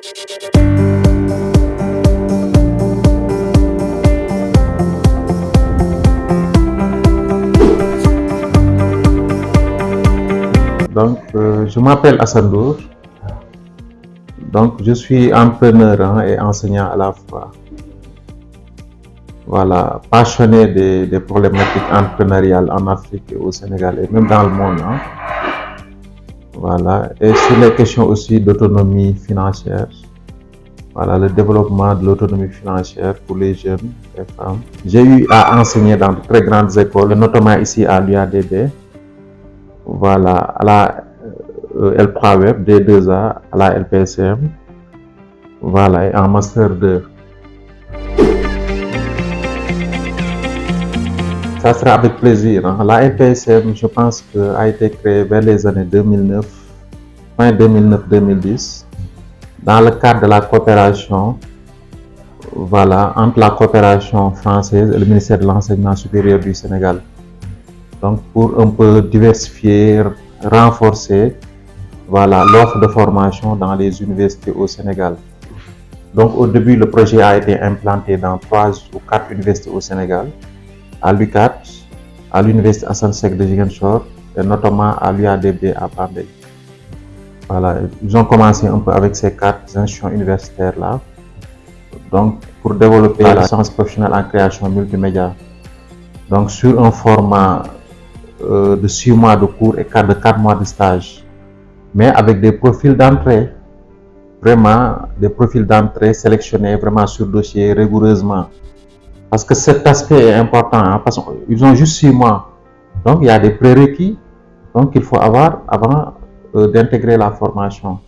Donc, je m'appelle Hassan Ndour. Donc, je suis entrepreneur et enseignant à la fois. Voilà, passionné des problématiques entrepreneuriales en Afrique et au Sénégal et même dans le monde. Voilà, et sur les questions aussi d'autonomie financière. Voilà, le développement de l'autonomie financière pour les jeunes et femmes. J'ai eu à enseigner dans de très grandes écoles, notamment ici à l'UADB. Voilà, à la L3Web, D2A, à la LPSM. Voilà, et en Master 2. Ça sera avec plaisir. La LPSM, je pense a été créée vers les années 2009, fin 2009-2010, dans le cadre de la coopération, voilà, entre la coopération française et le ministère de l'Enseignement supérieur du Sénégal. Donc, pour un peu diversifier, renforcer, voilà, l'offre de formation dans les universités au Sénégal. Donc, au début, le projet a été implanté dans 3 ou 4 universités au Sénégal, à l'UCAD, à l'université Assane Seck de Ziguinchor et notamment à l'UADB à Bambey. Voilà, ils ont commencé un peu avec ces 4 institutions universitaires-là, donc pour développer la licence professionnelle en création multimédia. Donc, sur un format de 6 mois de cours et de 4 mois de stage, mais avec des profils d'entrée, vraiment des profils d'entrée sélectionnés vraiment sur dossier rigoureusement. Parce que cet aspect est important, parce qu'ils ont juste 6 mois. Donc, il y a des prérequis qu'il faut avoir avant d'intégrer la formation.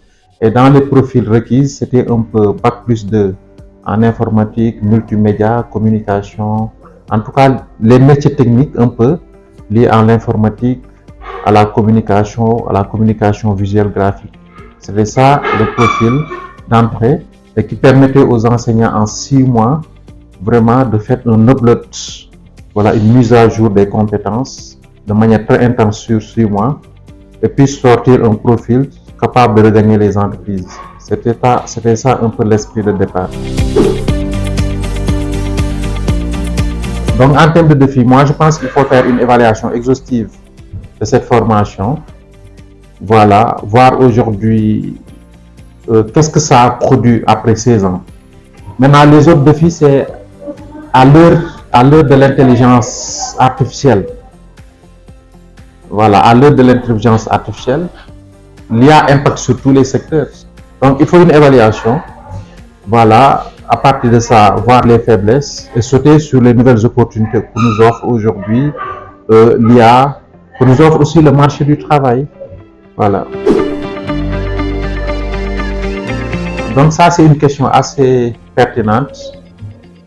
Et dans les profils requis, c'était un peu Bac+2 en informatique, multimédia, communication, en tout cas les métiers techniques un peu liés à l'informatique, à la communication visuelle graphique. C'était ça le profil d'entrée et qui permettait aux enseignants en 6 mois vraiment de faire un upload, voilà, une mise à jour des compétences de manière très intense sur 6 mois et puis sortir un profil capable de regagner les entreprises. C'était ça un peu l'esprit de départ. Donc, en termes de défi, moi je pense qu'il faut faire une évaluation exhaustive de cette formation. Voilà, voir aujourd'hui qu'est-ce que ça a produit après 16 ans. Maintenant, les autres défis, c'est à l'heure de l'intelligence artificielle. Voilà, à l'heure de l'intelligence artificielle, l'IA impacte sur tous les secteurs. Donc, il faut une évaluation. Voilà, à partir de ça, voir les faiblesses et sauter sur les nouvelles opportunités que nous offre aujourd'hui l'IA, que nous offre aussi le marché du travail. Voilà. Donc, ça, c'est une question assez pertinente,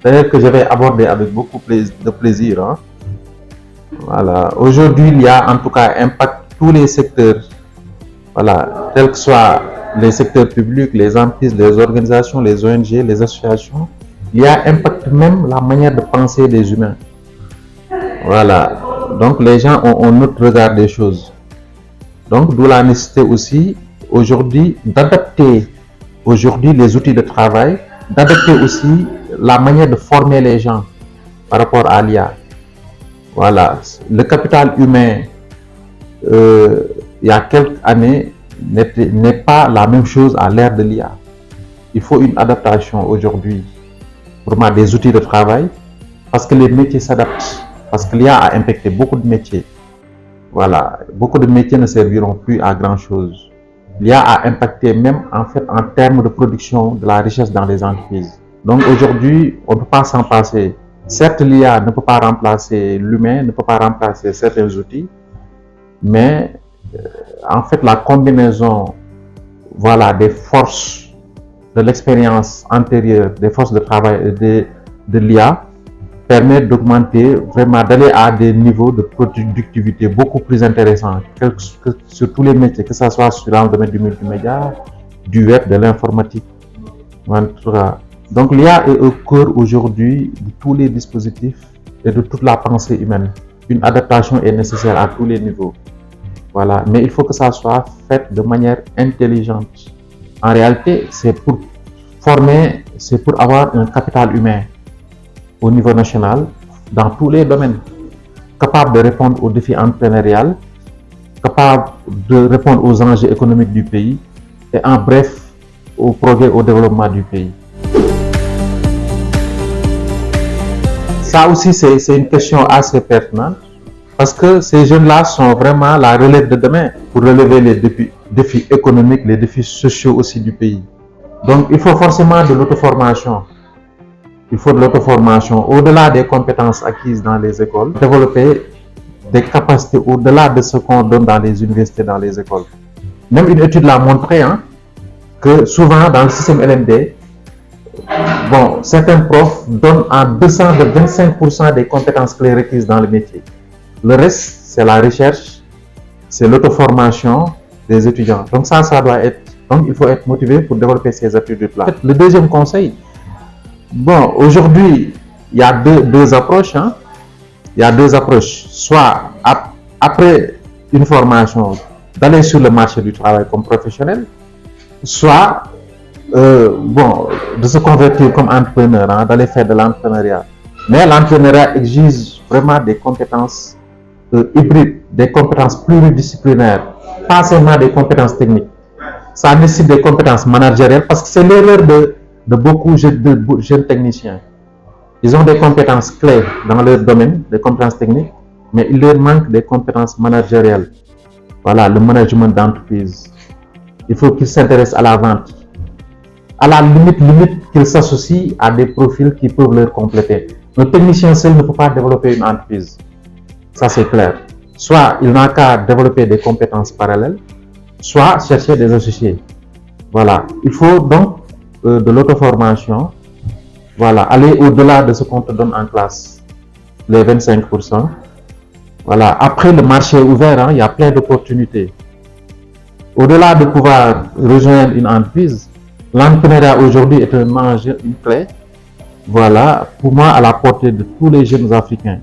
d'ailleurs que je vais aborder avec beaucoup de plaisir. Voilà. Aujourd'hui, l'IA, en tout cas, impacte tous les secteurs, voilà, tels que soient les secteurs publics, les entreprises, les organisations, les ONG, les associations. L'IA impacte même la manière de penser des humains. Voilà. Donc, les gens ont un autre regard des choses. Donc, d'où la nécessité aussi, aujourd'hui, d'adapter les outils de travail, d'adapter aussi la manière de former les gens par rapport à l'IA. Voilà, le capital humain, il y a quelques années, n'est pas la même chose à l'ère de l'IA. Il faut une adaptation aujourd'hui, vraiment des outils de travail, parce que les métiers s'adaptent, parce que l'IA a impacté beaucoup de métiers. Voilà, beaucoup de métiers ne serviront plus à grand chose. L'IA a impacté même en termes de production de la richesse dans les entreprises. Donc aujourd'hui, on ne peut pas s'en passer. Certes, l'IA ne peut pas remplacer l'humain, ne peut pas remplacer certains outils, mais en fait, la combinaison, voilà, des forces de l'expérience antérieure, des forces de travail de l'IA, permet d'augmenter, vraiment d'aller à des niveaux de productivité beaucoup plus intéressants que sur tous les métiers, que ce soit sur le domaine du multimédia, du web, de l'informatique. Donc l'IA est au cœur aujourd'hui de tous les dispositifs et de toute la pensée humaine. Une adaptation est nécessaire à tous les niveaux. Voilà, mais il faut que ça soit fait de manière intelligente. En réalité, c'est pour former, c'est pour avoir un capital humain au niveau national, dans tous les domaines, capable de répondre aux défis entrepreneuriaux, capable de répondre aux enjeux économiques du pays et en bref, au progrès, au développement du pays. Ça aussi, c'est une question assez pertinente parce que ces jeunes-là sont vraiment la relève de demain pour relever les défis économiques, les défis sociaux aussi du pays. Donc, il faut forcément de l'auto-formation. Il faut de l'auto-formation au-delà des compétences acquises dans les écoles, développer des capacités au-delà de ce qu'on donne dans les universités, dans les écoles. Même une étude l'a montré que souvent dans le système LMD, bon, certains profs donnent en deçà de 25% des compétences clés requises dans le métier. Le reste, c'est la recherche, c'est l'auto-formation des étudiants. Donc ça doit être. Donc il faut être motivé pour développer ces aptitudes-là. Le deuxième conseil, bon, aujourd'hui, il y a deux approches. Il y a deux approches. Soit après une formation, d'aller sur le marché du travail comme professionnel, soit de se convertir comme entrepreneur, d'aller faire de l'entrepreneuriat. Mais l'entrepreneuriat exige vraiment des compétences hybrides, des compétences pluridisciplinaires, pas seulement des compétences techniques. Ça nécessite des compétences managériales parce que c'est l'erreur de beaucoup de jeunes techniciens. Ils ont des compétences clés dans leur domaine, des compétences techniques, mais il leur manque des compétences managériales. Voilà, le management d'entreprise. Il faut qu'ils s'intéressent à la vente. À la limite qu'ils s'associent à des profils qui peuvent leur compléter. Un technicien seul ne peut pas développer une entreprise. Ça, c'est clair. Soit il n'a qu'à développer des compétences parallèles, soit chercher des associés. Voilà. Il faut donc de l'auto-formation. Voilà. Aller au-delà de ce qu'on te donne en classe. Les 25%. Voilà. Après, le marché est ouvert, il y a plein d'opportunités. Au-delà de pouvoir rejoindre une entreprise, l'entrepreneuriat aujourd'hui est un enjeu, une clé. Voilà. Pour moi, à la portée de tous les jeunes Africains.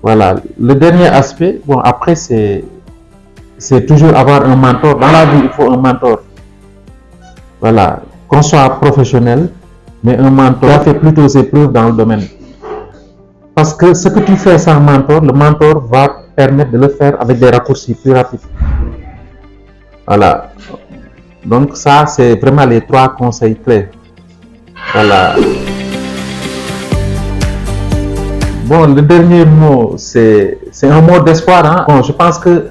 Voilà. Le dernier aspect, bon, après, c'est toujours avoir un mentor. Dans la vie, il faut un mentor. Voilà. Qu'on soit professionnel, mais un mentor qui a fait plutôt ses preuves dans le domaine. Parce que ce que tu fais sans mentor, le mentor va permettre de le faire avec des raccourcis plus rapides. Voilà. Donc ça, c'est vraiment les 3 conseils clés. Voilà. Bon, le dernier mot, c'est un mot d'espoir. Bon, je pense que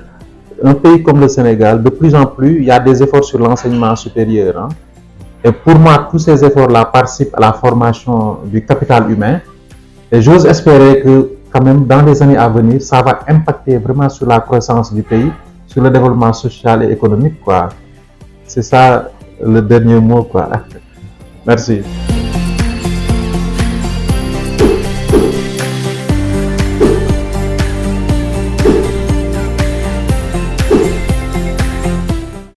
un pays comme le Sénégal, de plus en plus, il y a des efforts sur l'enseignement supérieur. Et pour moi, tous ces efforts-là participent à la formation du capital humain. Et j'ose espérer que, quand même, dans les années à venir, ça va impacter vraiment sur la croissance du pays, sur le développement social et économique, quoi. C'est ça le dernier mot, quoi. Merci.